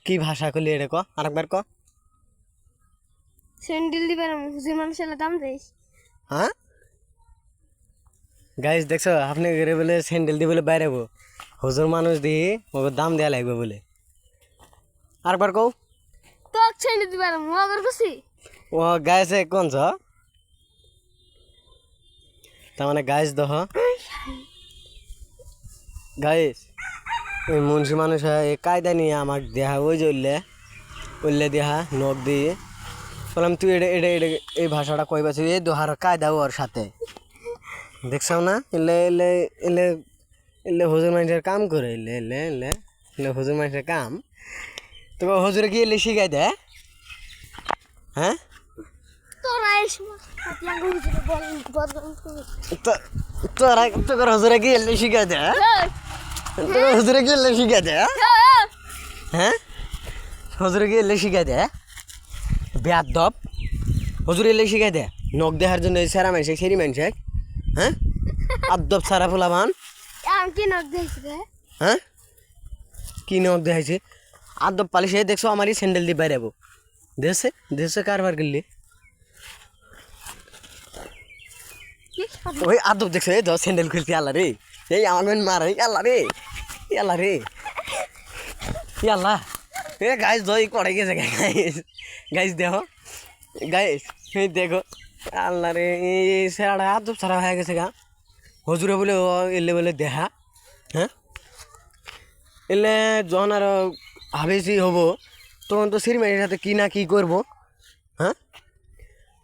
কি ভাষা কলি এটা ক আরেকবার ক। স্যান্ডেল দিবেন হুজুর মানুষের দাম দেই। হ্যাঁ গাইস দেখছো আপনি ঘরে বলে স্যান্ডেল দিয়ে বলে বাইরেবো হুজুর মানুষ দিয়ে ওকে দাম দেওয়া লাগবে বলে আরেকবার কও। তো স্যান্ডেল দিবেন মগর খুশি ও গাইস কোন ছ তার মানে গাইস দহ গাইস ওই মুন্সি মানুষ এই কায়দা নিয়ে আমাকে দেহা ওই যে উল্লে দেহা নখ দিয়ে বললাম তুই এটা এটা এটা এই ভাষাটা কই পাচ্ছি এই দোহার কায়দা ওর সাথে দেখছাও না এলে এলে এলে এলে হুজুর মানুষের কাম করে এলে এলে এলে এলে হুজুর মানুষের কাম তোকে হুজুরে কি এলে শিখাই দেয় হ্যাঁ তোরা এসে আপনার হুজুর বদনাম তোরা তোর হুজুরে কি এলে শিখাই দেয় তোর হুজুরে কি এলে শিখাই দেয় হ্যাঁ হুজুরে কি এলে শিখাই দেয় বেয়াদব হুজুর এলে শিখাই দেয় নখ দেখার জন্য সেরা মানুষ সেরি মানুষ হ্যাঁ আদব সারা ফুলাবান কি নখ দিয়েছি রে হ্যাঁ কি নখ দেখাইছে আদব পালিশে দেখছো আমারই স্যান্ডেল দিয়ে বাইরে যাবো দেশে দেশে কারবার করলি ওই আদব দেখছো এই ধর স্যান্ডেল খুলছি আল্লাহ রে এই আমার মেন মারে আল্লাহ রে আল্লাহ রে আল্লাহ এ গাইস দই পড়ে গেছে গাইস গাইস দেখো গাইস এই দেখো আল্লাহ রে এই সেরাটা আদব সারা হয়ে গেছে গা হজুরে বলে এলে বলে দেখা হ্যাঁ এলে যখন আর হাবেছি হবো তখন তো সেরি মানুষের সাথে কী না কী করবো হ্যাঁ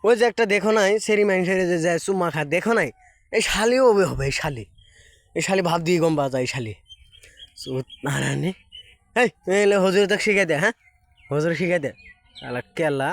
ওই যে একটা দেখো নাই সেরি মানুষের যে যায় চুম্মা খা দেখো নাই এই শালিও হবে এই শালি ভাব দিয়ে গম পাওয়া যায় এই শালি নারায়ণী এই এলে হজুরে তাকে শিখাই দে হ্যাঁ হজুরে শিখাই দে আল্লাহ কেল্লা